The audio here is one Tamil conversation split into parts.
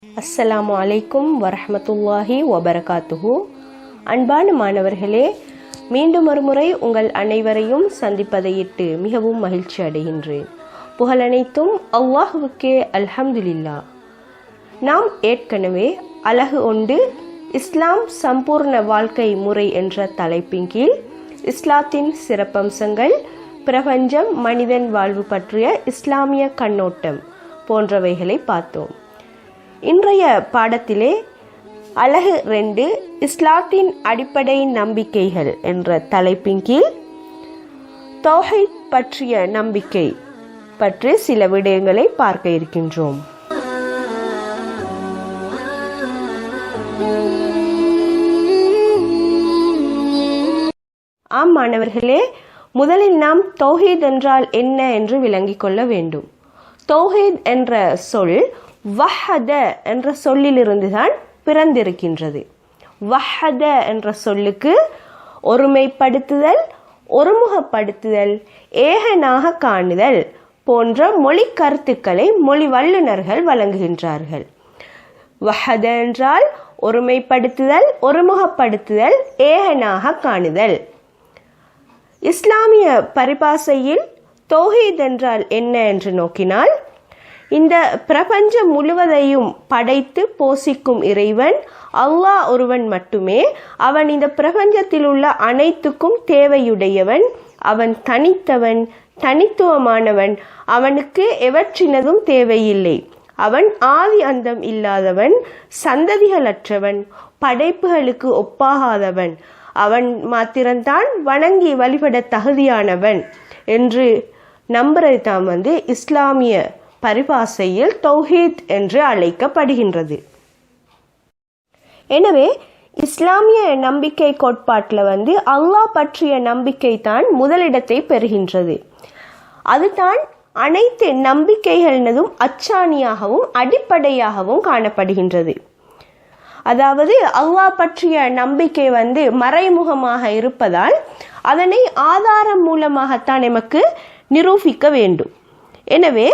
அஸ்ஸலாமு அலைக்கும் வரஹ்மத்துல்லாஹி வபரகாத்துஹு. அன்பான மாணவர்களே, மீண்டும் ஒரு முறை உங்கள் அனைவரையும் சந்திப்பதையிட்டு மிகவும் மகிழ்ச்சி அடைகின்றேன். புகழனைத்தும் அல்லாஹுவுக்கே அல்ஹம்துலில்லாஹ். நாம் ஏற்கனவே அலகு ஒன்று இஸ்லாம் சம்பூர்ண வாழ்க்கை முறை என்ற தலைப்பின் கீழ் இஸ்லாத்தின் சிறப்பம்சங்கள், பிரபஞ்சம், மனிதன் வாழ்வு பற்றிய இஸ்லாமிய கண்ணோட்டம் போன்றவைகளை பார்த்தோம். இன்றைய பாடத்திலே அலகு 2 இஸ்லாத்தின் அடிப்படை நம்பிக்கைகள் என்ற தலைப்பின் கீழ் தௌஹீத் பற்றிய நம்பிக்கை பற்றி சில விடயங்களை பார்க்க இருக்கின்றோம். ஆம் மாணவர்களே, முதலில் நாம் தௌஹீத் என்றால் என்ன என்று விளங்கிக் கொள்ள வேண்டும். தௌஹீத் என்ற சொல் வஹத என்ற சொல்லிலிருந்துதான் பிறந்திருக்கின்றது. வஹத என்ற சொல்லுக்கு ஒருமைப்படுத்துதல், ஒருமுகப்படுத்துதல், ஏகனாக காணுதல் போன்ற மொழி கருத்துக்களை மொழி வல்லுநர்கள் வழங்குகின்றார்கள். வஹத என்றால் ஒருமைப்படுத்துதல், ஒருமுகப்படுத்துதல், ஏகனாக காணுதல். இஸ்லாமிய பரிபாசையில் தௌஹீத் என்றால் என்ன என்று நோக்கினால், இந்த பிரபஞ்சம் முழுவதையும் படைத்து போஷிக்கும் இறைவன் அல்லாஹ் ஒருவன் மட்டுமே. அவன் இந்த பிரபஞ்சத்தில் உள்ள அனைத்துக்கும் தேவையுடையவன். அவன் தனித்தவன், தனித்துவமானவன். அவனுக்கு எவற்றினதும் தேவையில்லை. அவன் ஆதி அந்தம் இல்லாதவன், சந்ததிகளற்றவன், படைப்புகளுக்கு ஒப்பாகாதவன். அவன் மாத்திரம்தான் வணங்கி வழிபட தகுதியானவன் என்று நம்புறது தான் இஸ்லாமிய பரிபாசையில் தௌஹீத் என்று அழைக்கப்படுகின்றது. எனவே இஸ்லாமிய நம்பிக்கை கோட்பாட்டில் அல்லாஹ் பற்றிய நம்பிக்கை தான் முதலிடத்தை பெறுகின்றது. அதுதான் அனைத்து நம்பிக்கைகளினதும் அச்சாணியாகவும் அடிப்படையாகவும் காணப்படுகின்றது. அதாவது அல்லாஹ் பற்றிய நம்பிக்கை மறைமுகமாக இருப்பதால் அதனை ஆதாரம் மூலமாகத்தான் நமக்கு நிரூபிக்க வேண்டும். எனவே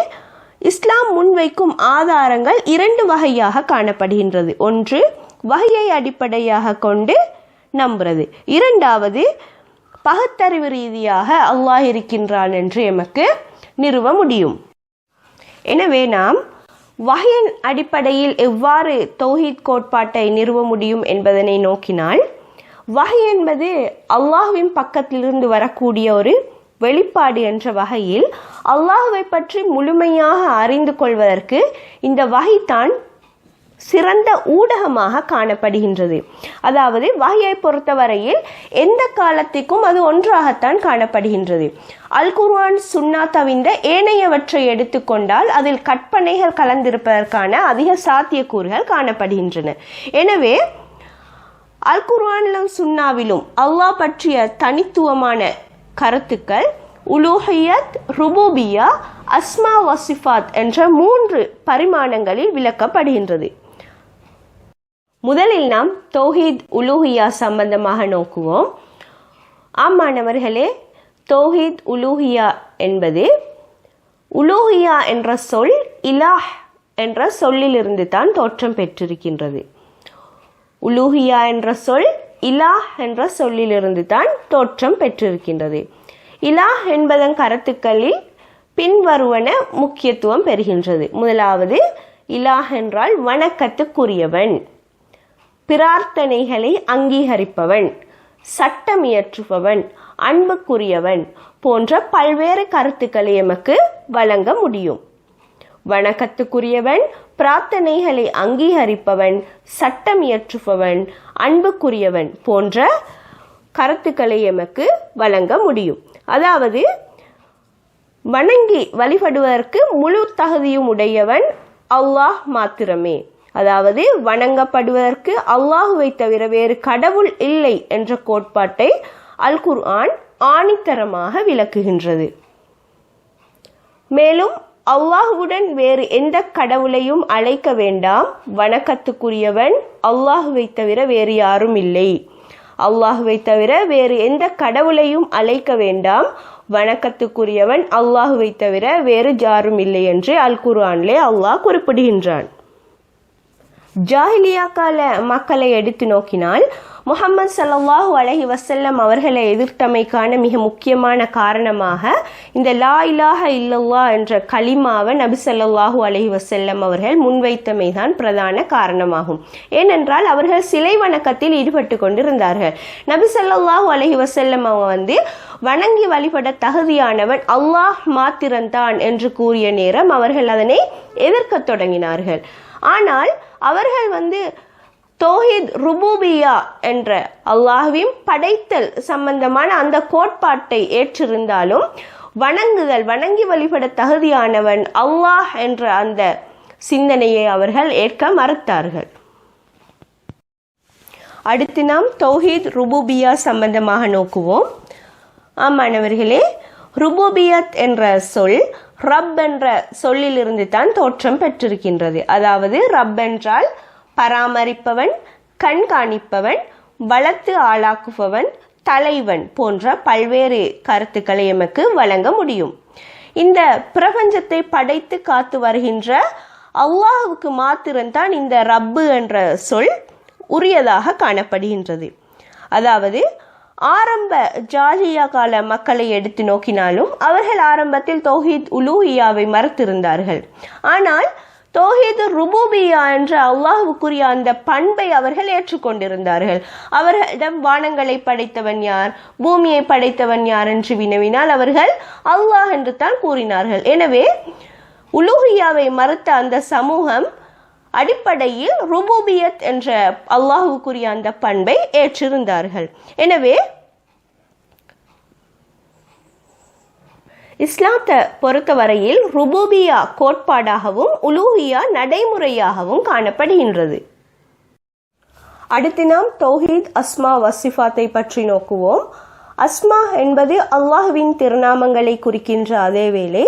இஸ்லாம் முன்வைக்கும் ஆதாரங்கள் 2 வகையாக காணப்படுகின்றது. ஒன்று வஹ்யை அடிப்படையாக கொண்டு நம்புறது, இரண்டாவது பகுத்தறிவு ரீதியாக அல்லாஹ் இருக்கின்றான் என்று எமக்கு நிறுவ முடியும். எனவே நாம் வஹ்யின் அடிப்படையில் எவ்வாறு தௌஹீத் கோட்பாட்டை நிறுவ முடியும் என்பதனை நோக்கினால், வஹ் என்பது அல்லாஹ்வின் பக்கத்திலிருந்து வரக்கூடிய ஒரு வெளிப்பாடு என்ற வகையில் அல்லாஹ்வை பற்றி முழுமையாக அறிந்து கொள்வதற்கு இந்த வஹ் தான் சிறந்த ஊடகமாக காணப்படுகின்றது. அதாவது வஹ்யை பொறுத்தவரையில் எந்த காலத்திற்கும் அது ஒன்றாகத்தான் காணப்படுகின்றது. அல் குர்ஆன், சுன்னா தவிர்ந்த ஏனையவற்றை எடுத்துக்கொண்டால் அதில் கற்பனைகள் கலந்திருப்பதற்கான அதிக சாத்தியக்கூறுகள் காணப்படுகின்றன. எனவே அல் குர்ஆனிலும் சுன்னாவிலும் அல்லாஹ் பற்றிய தனித்துவமான கருத்துக்கள் உலூஹியத், ருபூபியா, அஸ்மா வசிஃபாத் என்ற 3 பரிமாணங்களில் விளக்கப்படுகின்றது. முதலில் நாம் தௌஹீத் உலூஹியா சம்பந்தமாக நோக்குவோம். ஆம் மாணவர்களே, தௌஹீத் உலூஹியா என்பது, உலூஹியா என்ற சொல் இலாஹ் என்ற சொல்லிலிருந்து தான் தோற்றம் பெற்றிருக்கின்றது. உலூஹியா என்ற சொல் இலாஹ் என்ற சொல்லிலிருந்து தான் தோற்றம் பெற்றிருக்கின்றது. இலாஹ் என்பதன் கருத்துக்களில் பின்வருவன முக்கியத்துவம் பெறுகின்றது. முதலாவது, இலாஹ் என்றால் வணக்கத்துக்குரியவன், பிரார்த்தனைகளை அங்கீகரிப்பவன், சட்டம் இயற்றுபவன், அன்புக்குரியவன் போன்ற பல்வேறு கருத்துக்களை எமக்கு வழங்க முடியும். வணக்கத்துக்குரியவன், பிரார்த்தனைகளை அங்கீகரிப்பவன், சட்டம் இயற்றுபவன், அன்புக்குரியவன் போன்ற கருத்துக்களை எமக்கு வழங்க முடியும். அதாவது வணங்கி வழிபடுவதற்கு முழு தகுதியும் உடையவன் அல்லாஹ் மாத்திரமே. அதாவது வணங்கப்படுவதற்கு அல்லாஹுவை தவிர வேறு கடவுள் இல்லை என்ற கோட்பாட்டை அல் குர்ஆன் ஆணித்தரமாக விளக்குகின்றது. மேலும் அல்லாஹுவுடன் வேறு எந்த கடவுளையும் அழைக்க வேண்டாம், வணக்கத்துக்குரியவன் அல்லாஹுவை தவிர வேறு யாரும் இல்லை. அல்லாஹுவை தவிர வேறு எந்த கடவுளையும் அழைக்க வேண்டாம், வணக்கத்துக்குரியவன் அல்லாஹுவை தவிர வேறு யாரும் இல்லை என்று அல் குர்ஆனிலே அல்லாஹ் குறிப்பிடுகின்றான். ஜாஹிலியா கால மக்களை எடுத்து நோக்கினால் முஹம்மது ஸல்லல்லாஹு அலைஹி வஸல்லம் அவர்களை எதிர்த்தமைக்கான மிக முக்கியமான காரணமாக இந்த லா இலாஹ இல்லல்லாஹ் என்ற கலிமாவை நபி ஸல்லல்லாஹு அலைஹி வஸல்லம் அவர்கள் முன்வைத்தமைதான் பிரதான காரணமாகும். ஏனென்றால் அவர்கள் சிலை வணக்கத்தில் ஈடுபட்டு கொண்டிருந்தார்கள். நபி ஸல்லல்லாஹு அலைஹி வஸல்லம் அவங்க வணங்கி வழிபட தகுதியானவன் அல்லாஹ் மாத்திரம்தான் என்று கூறிய நேரம் அவர்கள் அதனை எதிர்க்க தொடங்கினார்கள். ஆனால் அவர்கள் தௌஹீத் ருபூபியா என்ற அல்லாஹ்வின் படைத்தல் சம்பந்தமான அந்த கோட்பாட்டை ஏற்றிருந்தாலும் வணங்கி வழிபட தகுதியானவன் அல்லாஹ் என்ற அந்த சிந்தனையை அவர்கள் ஏற்க மறுத்தார்கள். அடுத்து நாம் தௌஹீத் ருபூபியா சம்பந்தமாக நோக்குவோம். மாணவர்களே, ருபூபியத் என்ற சொல் ரப் என்ற சொல்லிலிருந்து தான் தோற்றம் பெற்றிருக்கின்றது. அதாவது ரப் என்றால் பராமரிப்பவன், கண்காணிப்பவன், வளர்த்து ஆளாக்குபவன், தலைவன் போன்ற பல்வேறு கருத்துக்களை எமக்கு வழங்க முடியும். இந்த பிரபஞ்சத்தை படைத்து காத்து வருகின்ற அல்லாஹுக்கு மாத்திரம்தான் இந்த ரப்பு என்ற சொல் உரியதாக காணப்படுகின்றது. அதாவது ஆரம்ப ஜாஹிலியா கால மக்களை எடுத்து நோக்கினாலும் அவர்கள் ஆரம்பத்தில் தௌஹீத் உலூஹியாவை மறுத்திருந்தார்கள். ஆனால் தௌஹீத் ருபூபியா என்ற அல்லாஹுக்குரிய அந்த பண்பை அவர்கள் ஏற்றுக்கொண்டிருந்தார்கள். அவர்களிடம் வானங்களை படைத்தவன் யார், பூமியை படைத்தவன் யார் என்று வினவினால் அவர்கள் அல்லாஹ் என்று தான் கூறினார்கள். எனவே உலூஹியாவை மறுத்த அந்த சமூகம் அடிப்படையில் ருபூபியத் என்ற அல்லாஹுக்குரிய அந்த பண்பை ஏற்றிருந்தார்கள். எனவே இஸ்லாத்தை பொறுத்தவரையில் ருபூபியா கோட்பாடாகவும் உலூஹியா நடைமுறையாகவும் காணப்படுகின்றது. அடுத்து நாம் தௌஹீத் அஸ்மா வசிஃபாத்தை பற்றி நோக்குவோம். அஸ்மா என்பது அல்லாஹுவின் திருநாமங்களை குறிக்கின்ற அதே வேளை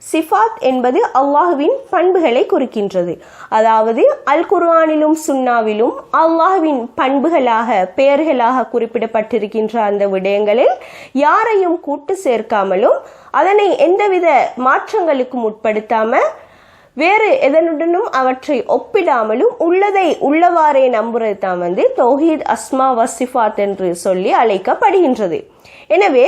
சிஃபாத் என்பது அல்லாஹுவின் பண்புகளை குறிக்கின்றது. அதாவது அல் குர்ஆனிலும் சுன்னாவிலும் அல்லாஹுவின் பண்புகளாக பெயர்களாக குறிப்பிடப்பட்டிருக்கின்ற அந்த விடயங்களில் யாரையும் கூட்டு சேர்க்காமலும் அதனை எந்தவித மாற்றங்களுக்கும் உட்படுத்தாம வேறு எதனுடனும் அவற்றை ஒப்பிடாமலும் உள்ளதை உள்ளவாறே நம்புறது தான் தௌஹீத் அஸ்மா வசிஃபாத் என்று சொல்லி அழைக்கப்படுகின்றது. எனவே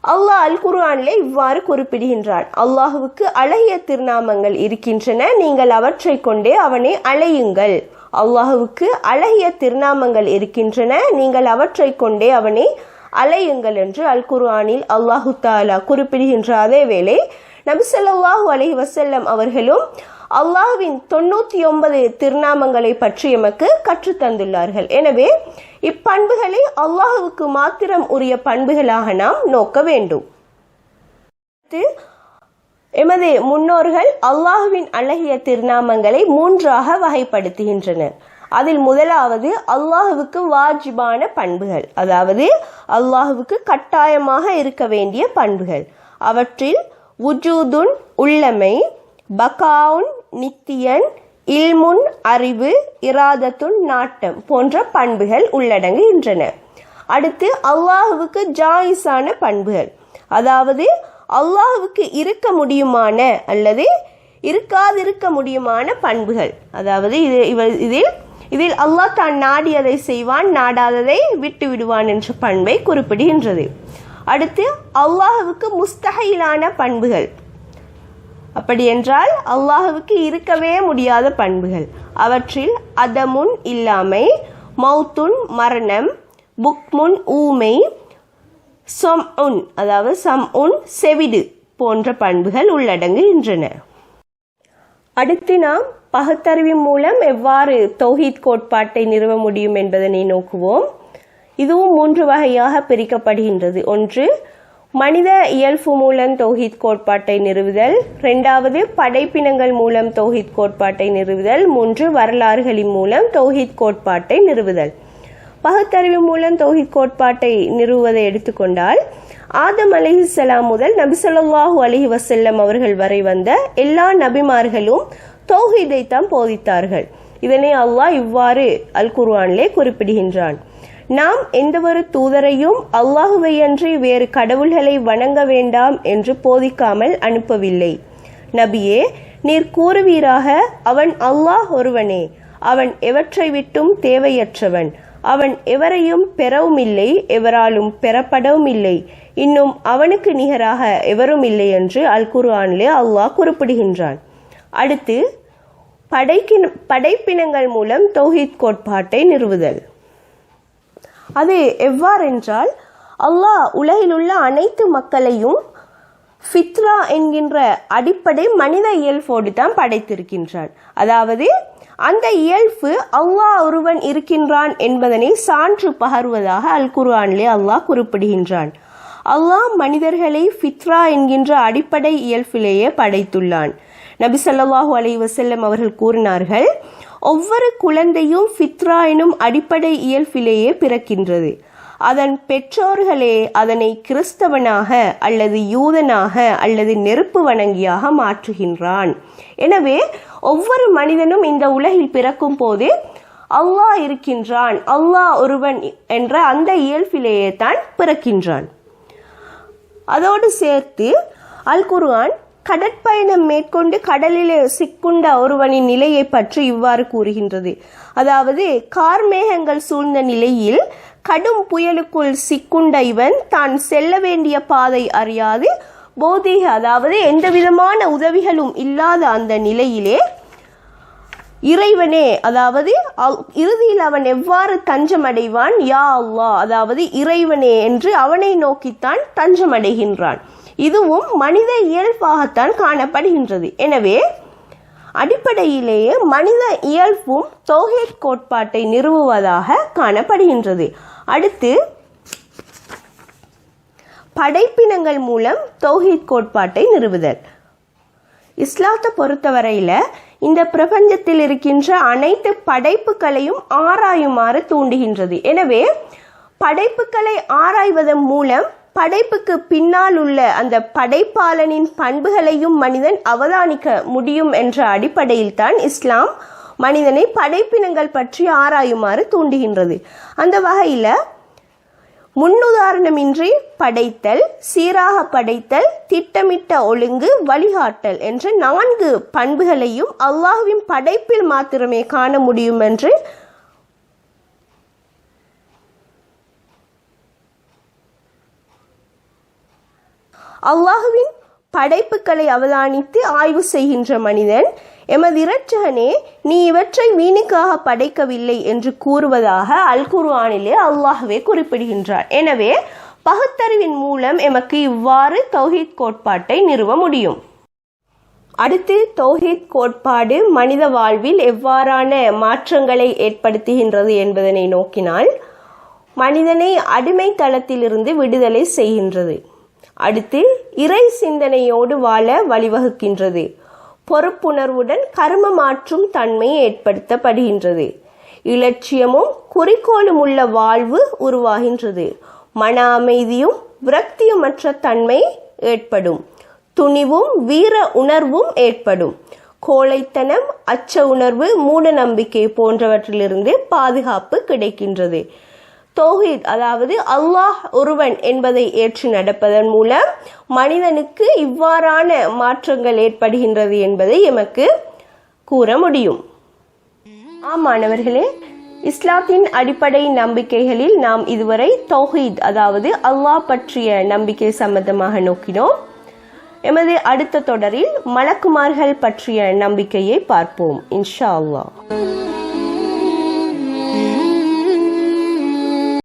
அல்லாஹ் அல் குர்ஆனிலே இவ்வாறு குறிப்பிடுகின்றான், அல்லாஹுவுக்கு அழகிய திருநாமங்கள் இருக்கின்றன, நீங்கள் அவற்றை கொண்டே அவனை அழையுங்கள். அல்லாஹுவுக்கு அழகிய திருநாமங்கள் இருக்கின்றன, நீங்கள் அவற்றை கொண்டே அவனை அழையுங்கள் என்று அல் குர்ஆனில் அல்லாஹு தஆலா குறிப்பிடுகின்ற அதே வேளை நபி ஸல்லல்லாஹு அலைஹி வஸல்லம் அவர்களும் அல்லாஹ்வின் 99 திருநாமங்களை பற்றி எமக்கு கற்றுத்தந்துள்ளார்கள். எனவே இப்பண்புகளை அல்லாஹுவுக்கு மாத்திரம் உரிய பண்புகளாக நாம் நோக்க வேண்டும். எமது முன்னோர்கள் அல்லாஹுவின் அழகிய திருநாமங்களை 3ஆக வகைப்படுத்துகின்றனர். அதில் முதலாவது அல்லாஹுவுக்கு வாஜிபான பண்புகள், அதாவது அல்லாஹுவுக்கு கட்டாயமாக இருக்க வேண்டிய பண்புகள். அவற்றில் வுஜூதுன் உள்ளமை, பகாவுன் நித்தியன், இல்முன் அறிவு, இராதத்துன் நாட்டம் போன்ற பண்புகள் உள்ளடங்குகின்றன. அடுத்து அல்லாஹுவுக்கு ஜாயிஸான பண்புகள், அதாவது அல்லாஹுவுக்கு இருக்க முடியுமான அல்லது இருக்காதிருக்க முடியுமான பண்புகள். அதாவது இதில் அல்லாஹ் தான் நாடியதை செய்வான், நாடாததை விட்டு விடுவான் என்ற பண்பை குறிப்பிடுகின்றது. அடுத்து அல்லாஹுவுக்கு முஸ்தஹிலான பண்புகள், அப்படி என்றால் அல்லாஹுவுக்கு இருக்கவே முடியாத பண்புகள். அவற்றில் அதமுன் இல்லாமை, மௌத்துன் மரணம், புக்முன் ஊமை, சொம்உன் அதாவது சம்உன் செவிடு போன்ற பண்புகள் உள்ளடங்குகின்றன. அடுத்து நாம் பகுத்தறிவின் மூலம் எவ்வாறு தௌஹீத் கோட்பாட்டை நிறுவ முடியும் என்பதனை நோக்குவோம். இதுவும் 3 வகையாக பிரிக்கப்படுகின்றது. ஒன்று, மனித இயல்பு மூலம் தௌஹீத் கோட்பாட்டை நிறுவுதல். 2வது, படைப்பினங்கள் மூலம் தௌஹீத் கோட்பாட்டை நிறுவுதல். 3, வரலாறுகளின் மூலம் தௌஹீத் கோட்பாட்டை நிறுவுதல். பகுத்தறிவு மூலம் தௌஹீத் கோட்பாட்டை நிறுவுவதை எடுத்துக்கொண்டால் ஆதம் அலைஹிஸ்ஸலாம் முதல் நபி ஸல்லல்லாஹு அலைஹி வஸல்லம் அவர்கள் வரை வந்த எல்லா நபிமார்களும் தௌஹீதை தான் போதித்தார்கள். இதனை அல்லாஹ் இவ்வாறு அல் குர்ஆனிலே குறிப்பிடுகின்றான், நாம் எந்த ஒரு தூதரையும் அல்லாஹுவை அன்றி வேறு கடவுள்களை வணங்க வேண்டாம் என்று போதிக்காமல் அனுப்பவில்லை. நபியே, நீர் கூறுவீராக, அவன் அல்லாஹ் ஒருவனே, அவன் எவற்றை விட்டும் தேவையற்றவன், அவன் எவரையும் பெறவும் இல்லை, எவராலும் பெறப்படவும் இல்லை, இன்னும் அவனுக்கு நிகராக எவரும் இல்லை என்று அல் குர்ஆனிலே அல்லாஹ் குறிப்பிடுகின்றான். அடுத்து படைப்பினங்கள் மூலம் தௌஹீத் கோட்பாட்டை நிறுவுதல். அது எவ்வாறென்றால், அல்லாஹ் உலகில் உள்ள அனைத்து மக்களையும் ஃபித்ரா என்கின்ற அடிப்படை மனித இயல்போடு தான் படைத்திருக்கின்றான். அதாவது அந்த இயல்பு அல்லாஹ் ஒருவன் இருக்கின்றான் என்பதனை சான்று பகர்வதாக அல் குர்ஆனிலே அல்லாஹ் குறிப்பிடுகின்றான். அல்லாஹ் மனிதர்களை ஃபித்ரா என்கின்ற அடிப்படை இயல்பிலேயே படைத்துள்ளான். நபி ஸல்லல்லாஹு அலைஹி வஸல்லம் அவர்கள் கூறினார்கள், ஒவ்வொரு குழந்தையும் ஃபித்ரா எனும் அடிப்படை இயல்பிலேயே பிறக்கின்றது. அதன் பெற்றோர்களே அதனை கிறிஸ்தவனாக அல்லது யூதனாக அல்லது நெருப்பு வணங்கியாக மாற்றுகின்றான். எனவே ஒவ்வொரு மனிதனும் இந்த உலகில் பிறக்கும் போது அல்லாஹ் இருக்கின்றான், அல்லாஹ் ஒருவன் என்ற அந்த இயல்பிலேயே தான் பிறக்கின்றான். அதோடு சேர்த்து அல் குர்ஆன் கடற்பயணம் மேற்கொண்டு கடலிலே சிக்குண்ட ஒருவனின் நிலையை பற்றி இவ்வாறு கூறுகின்றது. அதாவது கார்மேகங்கள் சூழ்ந்த நிலையில் கடும் புயலுக்குள் சிக்குண்ட இவன் தான் செல்ல வேண்டிய பாதை அறியாது போதிக, அதாவது எந்த விதமான உதவிகளும் இல்லாத அந்த நிலையிலே இறைவனே, அதாவது இறுதியில் அவன் எவ்வாறு தஞ்சமடைவான், யா அல்லாஹ், அதாவது இறைவனே என்று அவனை நோக்கித்தான் தஞ்சமடைகின்றான். இதுவும் மனித இயல்பாகத்தான் காணப்படுகின்றது. எனவே அடிப்படையிலேயே மனித இயல்பும் தௌஹீத் கோட்பாட்டை நிறுவுவதாக காணப்படுகின்றது. அடுத்து படைப்பினங்கள் மூலம் தௌஹீத் கோட்பாட்டை நிறுவுதல். இஸ்லாத்தை பொறுத்தவரையில இந்த பிரபஞ்சத்தில் இருக்கின்ற அனைத்து படைப்புகளையும் ஆராயுமாறு தூண்டுகின்றது. எனவே படைப்புகளை ஆராய்வதன் மூலம் படைப்புக்கு பின்னால் உள்ள அந்த படைப்பாளனின் பண்புகளையும் மனிதன் அவதானிக்க முடியும் என்ற அடிப்படையில் தான் இஸ்லாம் மனிதனை படைப்பினங்கள் பற்றி ஆராயுமாறு தூண்டுகின்றது. அந்த வகையில் முன்னுதாரணமின்றி படைத்தல், சீராக படைத்தல், திட்டமிட்ட ஒழுங்கு, வழிகாட்டல் என்ற 4 பண்புகளையும் அல்லாஹ்வின் படைப்பில் மாத்திரமே காண முடியும் என்று அல்லாஹ்வின் படைப்புகளை அவதானித்து ஆய்வு செய்கின்ற மனிதன், எமது இரட்சகனே, நீ இவற்றை வீணுக்காக படைக்கவில்லை என்று கூறுவதாக அல் குர்ஆனிலே அல்லாஹ்வே குறிப்பிடுகின்றார். எனவே பகுத்தறிவின் மூலம் எமக்கு இவ்வாறு தௌஹீத் கோட்பாட்டை நிறுவ முடியும். அடுத்து தௌஹீத் கோட்பாடு மனித வாழ்வில் எவ்வாறான மாற்றங்களை ஏற்படுத்துகின்றது என்பதனை நோக்கினால், மனிதனை அடிமை தளத்திலிருந்து விடுதலை செய்கின்றது. அடுத்து இறை சிந்தனையோடு வாழ வழிவகுக்கின்றது. பொறுப்புணர்வுடன் கர்ம மாற்றும் தன்மை ஏற்படுத்தப்படுகின்றது. இலட்சியமும் குறிக்கோளும் உள்ள வாழ்வு உருவாகின்றது. மன அமைதியும் விரக்தியுமற்ற தன்மை ஏற்படும். துணிவும் வீர உணர்வும் ஏற்படும். கோழைத்தனம், அச்ச உணர்வு, மூட நம்பிக்கை போன்றவற்றிலிருந்து பாதுகாப்பு கிடைக்கின்றது. தௌஹீத், அதாவது அல்லாஹ் ஒருவன் என்பதை ஏற்று நடப்பதன் மூலம் மனிதனுக்கு இவ்வாறான மாற்றங்கள் ஏற்படுகின்றது என்பதை எமக்கு கூற முடியும். மாணவர்களே, இஸ்லாத்தின் அடிப்படை நம்பிக்கைகளில் நாம் இதுவரை தௌஹீத், அதாவது அல்லாஹ் பற்றிய நம்பிக்கை சம்பந்தமாக நோக்கினோம். எமது அடுத்த தொடரில் மலக்குமார்கள் பற்றிய நம்பிக்கையை பார்ப்போம் இன்ஷா அல்லாஹ்.